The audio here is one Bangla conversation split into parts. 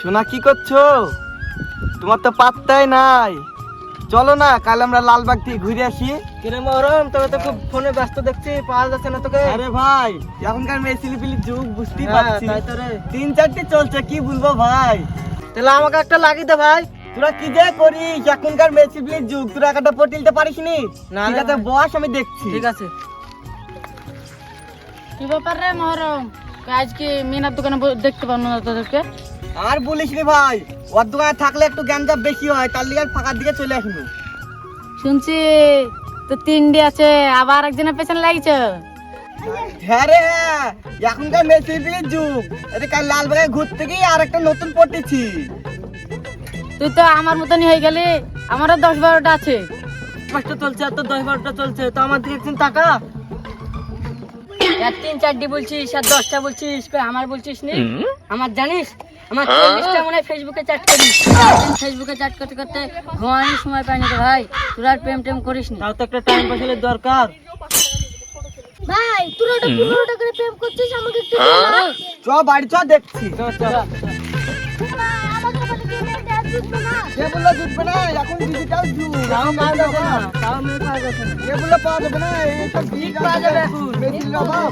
সোনা কি করছো? তোমার তো পাত্তাই নাই। চলো না কাল আমরা লালবাগ থেকে ঘুরে আসি। কিরে মহরম, তোকে তো খুব ফোনে ব্যস্ত দেখছি, পাওয়া যাচ্ছে না তোকে। আরে ভাই এখনকার মেয়ে ছেলেপিলির যুগ বুঝতেই হ্যাঁ, পারছি। তাই তো রে। 3-4টি চলছে, কি বলবো ভাই। তাহলে আমাকে একটা লাগিয়ে দে ভাই। তোরা কি যে করিস, এখনকার মেয়ে ছেলেপিলির যুগ, তোরা একটা পটিলতে পারিস নি? না ঠিক রে আছে ভাই। বস, আমি দেখছি। ঠিক আছে। কি ব্যাপার রে মহরম, আজকে মিনার দোকানে দেখতে পাবো না তোদেরকে? আর বলিস নি ভাই, ওর দোকানে থাকলে একটু গ্যাঞ্জাম বেশি হয়, তার লিগে ফাঁকার দিকে চলে আসবো। শুনছি তো 3ডি আছে, আবার একজনের পেছনে লাগছে। হ্যাঁ রে হ্যাঁ, এখনকার মেয়ে ছেলেপিলির যুগ। আরে কাল লালবাগে ঘুরতে গিয়ে আর একটা নতুন পটেছি। তুই তো আমার মতনই হয়ে গেলি, আমারও 10-12টা আছে। 5টা চলছে আর তোর 10-12টা চলছে, তো আমার দিকে একদিন টাকা। আর 3-4ডি বলছিস আর 10টা বলছিস, কই আমার বলছিস নি? আমার জানিস আমার 40টা মনে হয় ফেসবুকে চ্যাট করিস। ফেসবুকে চ্যাট করতে করতে ঘুমানোর সময় পাইনি রে ভাই। তোর আর প্রেম টেম করিস নি? তাও তো একটা টাইম পাসের দরকার। ভাই তোর ওটা 15টা করে প্রেম করছিস, আমাকে একটু চ বাড়ি চ, দেখছি। চল চল। কে বললো জুটবে না, এখন ডিজিটাল যুগ। তাও পাওয়া যাবে না, তাও মেয়ে পাওয়া যাচ্ছে না। কে বললো পাওয়া যাবে না, এই সব ঠিক পাওয়া যাবে এখন। মেয়েছিলের অভাব।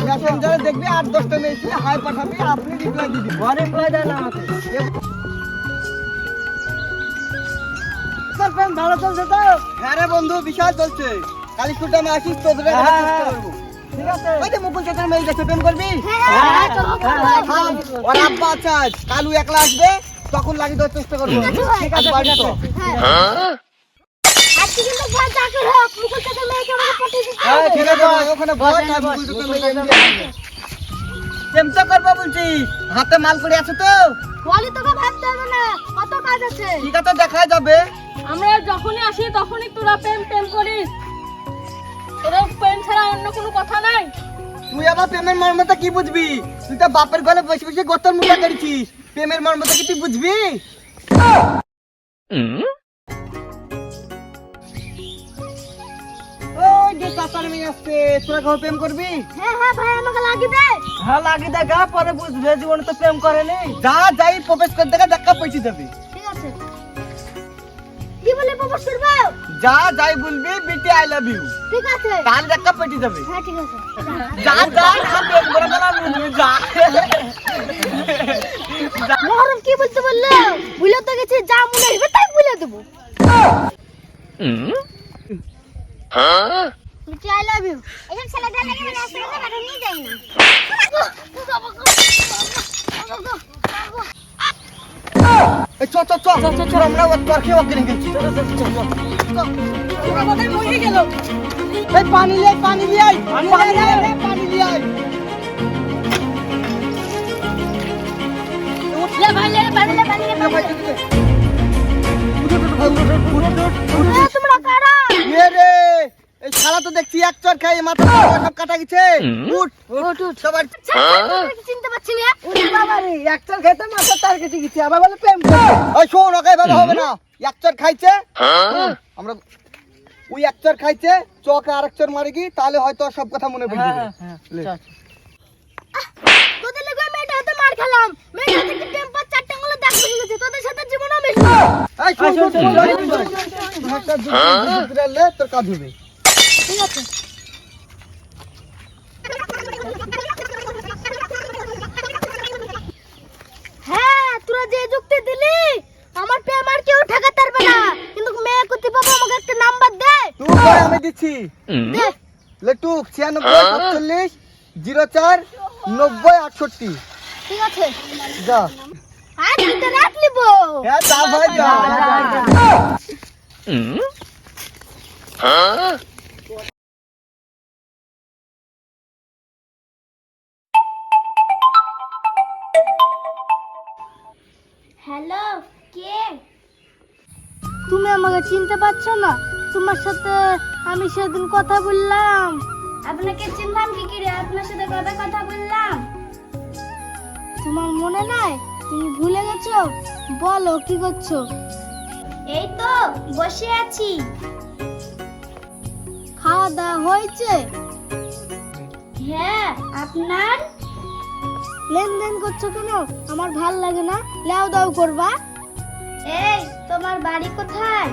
মেসেঞ্জারে দেখবি 8-10টা মেয়েছিলে, হাই পাঠাবি, আপনি রিপ্লাই দিবি। ঘরে পাওয়া যায় না আমাকে। তোর প্রেম ভালো চলছে তো? হ্যাঁ রে বন্ধু, বিশাল চলছে। কালি স্কুলটা আমি আসিস, তোদের কাছে হ্যাঁ, চেষ্টা হ্যাঁ। করবো। ঠিক আছে? ওই যে মুকুল চাচার মেয়ে গেছে, প্রেম করবি? হ্যাঁ, থাম, ওর আব্বা আছে আজ, কালু একলা আসবে, তখন লাগিয়ে দেওয়ার চেষ্টা করবো। ঠিক আছে, বাড়ি চ। হ্যাঁ, ঠিক আছে, ওখানে বস, আর মুকুল চাচার মেয়ে নিয়ে আসবে। প্রেম তো করবো বলছিস, হাতে মাল করে আছে তো? ঠিক আছে, দেখা যাবে। আমরা যখনই আসি তখনই তোরা প্রেম প্রেম করিস। তোরা প্রেম ছাড়া অন্য কোনো কথা নাই। তুই আবার প্রেমের মর্মটা কি বুঝবি? তুই তো বাপের ঘরে বসে বসে গোতর মুটা করেছিস, প্রেমের মর্মটা কি তুই বুঝবি? ওই যে চাচার মেয়ে আসছে, তোরা কখন প্রেম করবি? হ্যাঁ লাগি দেখা, পরে বুঝবে জীবনে তো প্রেম করেনি। যা যাই প্রবেশ করে দেখা দেখা পৌঁছে যাবে। যা যাই বলবি বিটি আই লাভ ইউ, তার দেখা পৌঁছে যাবে। যা যা না প্রেম করে না বলবি, যা। মহরম কি বলতে বললো? ভুলে তো গেছি, যা মনে হবে তাই বলে দেবো। I love you. এসব ছেলেদের লাগে মানে রাস্তাঘাটে পাঠিয়ে নিয়ে যাই না। এই চ চ চ চ, আমরা ওর তোর খেয়ে অজ্ঞান হয়ে গেছি। এই পানি লিয়ে আয়, পানি লিয়ে আয়, পানি লিয়ে আয়, পানি লিয়ে আয়। লে ভাই লে, পানি লে, পানি লে, পানি লে। তোমরা কারা? এ রে, এই শালা তো দেখছি এক চড় খাই মাথা সব কাটা গেছে। উঠ উঠ, উঠ। সবার চিনতে পারছি না। বাবা রে, এক চড় খাইতে মাথা তার কেটে গেছে, আবার বলে প্রেম করে। ওই শোন, ওকে এভাবে হবে না। এক চড় খাইছে, আমরা ওই এক চড় খাইছে, চকে আরেক চড় মারি কি, তাহলে হয়তো আর সব কথা মনে পড়ে যাবে। লে। তোদের লাগে ওই মেয়েটার হাতে মার খেলাম। মেয়েটা থেকে টেম্পার 4 আঙ্গুলে দাগ পড়ে গেছে। তোদের সাথে জীবনও মিশবে। এই শোন শোন শোন, তোর কাজ হবে। ঠিক আছে। হ্যাঁ, তোরা যে যুক্তি দিলি, আমার প্রেম আর কেউ ঠেকাতে পারবে না। কিন্তু মেয়ে কুতি বাবা আমাকে একটা নাম্বার দে। তুই কই, আমি দিচ্ছি। দে। লেটুক 96 47 04 90 68। ঠিক আছে। যা। আজ তো রাত নিবো। হ্যাঁ যা ভাই যা। হ্যালো, কে? তুমি আমাকে চিনতে পারছো না? তোমার সাথে আমি সেদিন কথা বললাম। আপনাকে চিনলাম কি করে? আপনার সাথে কথা বললাম। তোমার মনে নাই? তুমি ভুলে গেছো? বলো কি করছো? এই তো বসে আছি। খাওয়া দাওয়া হয়েছে? হ্যাঁ, আপনার? লেনদেন করছো কেন? আমার ভাল লাগে না, লেও দাও করবা। এই তোমার বাড়ি কোথায়?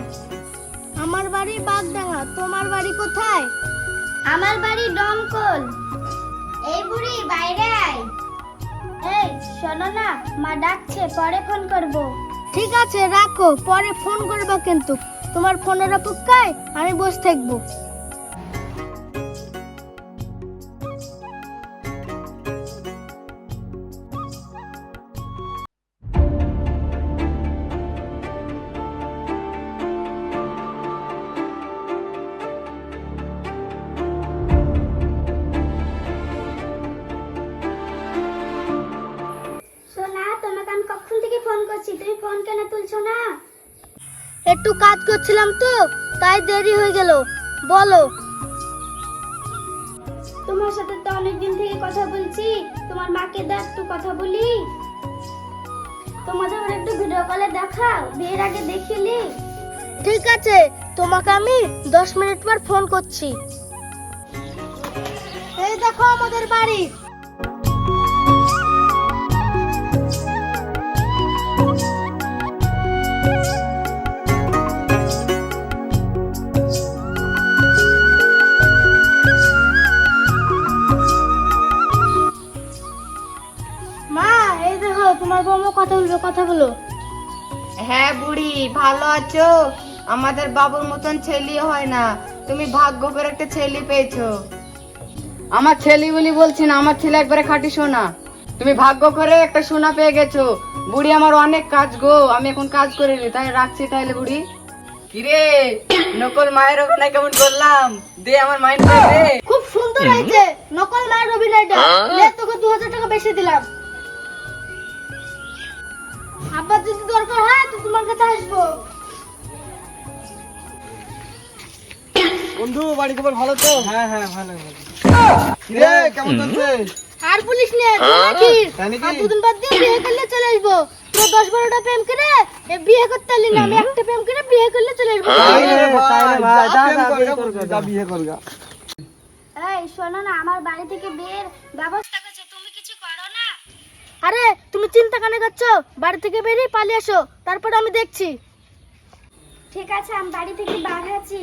আমার বাড়ি বাগডাঙ্গা। তোমার বাড়ি কোথায়? আমার বাড়ি দমকল। এই বুড়ি বাইরে আয়। এই শোনো না, মা ডাকছে, পরে ফোন করব। ঠিক আছে রাখো, পরে ফোন করবা কিন্তু। তোমার ফোনের অপেক্ষায় আমি বসে থাকবো। সোনা, তোমাকে আমি কখন থেকে ফোন করছি, তুমি ফোন কেন তুলছো না? একটু কাজ করছিলাম তো, তাই দেরি হয়ে গেল। বলো। তোমার সাথে তো অনেকদিন থেকে কথা বলছি, তোমার মাকে দেখ একটু কথা বলি। তোমাদের একটু ভিডিও কলে দেখাও, বিয়ের আগে দেখিলি। ঠিক আছে, তোমাকে আমি 10 মিনিট পর ফোন করছি। এই দেখো আমাদের বাড়ি। মা, এই দেখো তোমার বৌমা কথা বলবে, কথা বলো। হ্যাঁ বুড়ি, ভালো আছো? আমাদের বাবুর মতন ছেলে হয় না, তুমি ভাগ্য করে একটা ছেলে পেয়েছো। আমার ছেলে বলি বলছি না, আমার ছেলে একবারে খাঁটি সোনা। তুমি ভাগ্য করে একটা সোনা পেয়ে গেছো। বুড়ি আমার অনেক কাজ গো, আমি এখন কাজ করে নি, তাই রাখছি তাইলে বুড়ি। কিরে নকল মায়ের অভিনয় কেমন করলাম? দে আমার মাইন্ড দে। খুব সুন্দর হয়েছে নকল মায়ের অভিনয়টা। লে, তোকে 2000 টাকা বেশি দিলাম। আবার যদি দরকার হয় তো তোমার কাছে আসবো। বন্ধু বাড়ি খবর ভালো তো? হ্যাঁ হ্যাঁ ভালো ভালো। কিরে কেমন চলছে? আর পুলিশ নিয়ে নাকি? তাই নাকি? আর দুদিন বাদ দিয়ে বিয়ে করলে চলে আসবো। তো 10-12টা প্রেম করে বিয়ে করতে পারলি না, আমি একটা প্রেম করে বিয়ে করলে চলে আসবো। তাইলে ভাই, তাইলে ভাই, যা যা, প্রেম যা, করগা, বিয়ে করগা, যা বিয়ে করগা। এই শোনো না, আমার বাড়ি থেকে বিয়ের ব্যবস্থা করছে, তুমি কিছু করো না। আরে তুমি চিন্তা কেন করছো? বাড়ি থেকে বেরিয়ে পালিয়ে আসো, তারপর আমি দেখছি। ঠিক আছে, আমি বাড়ি থেকে বার আছি।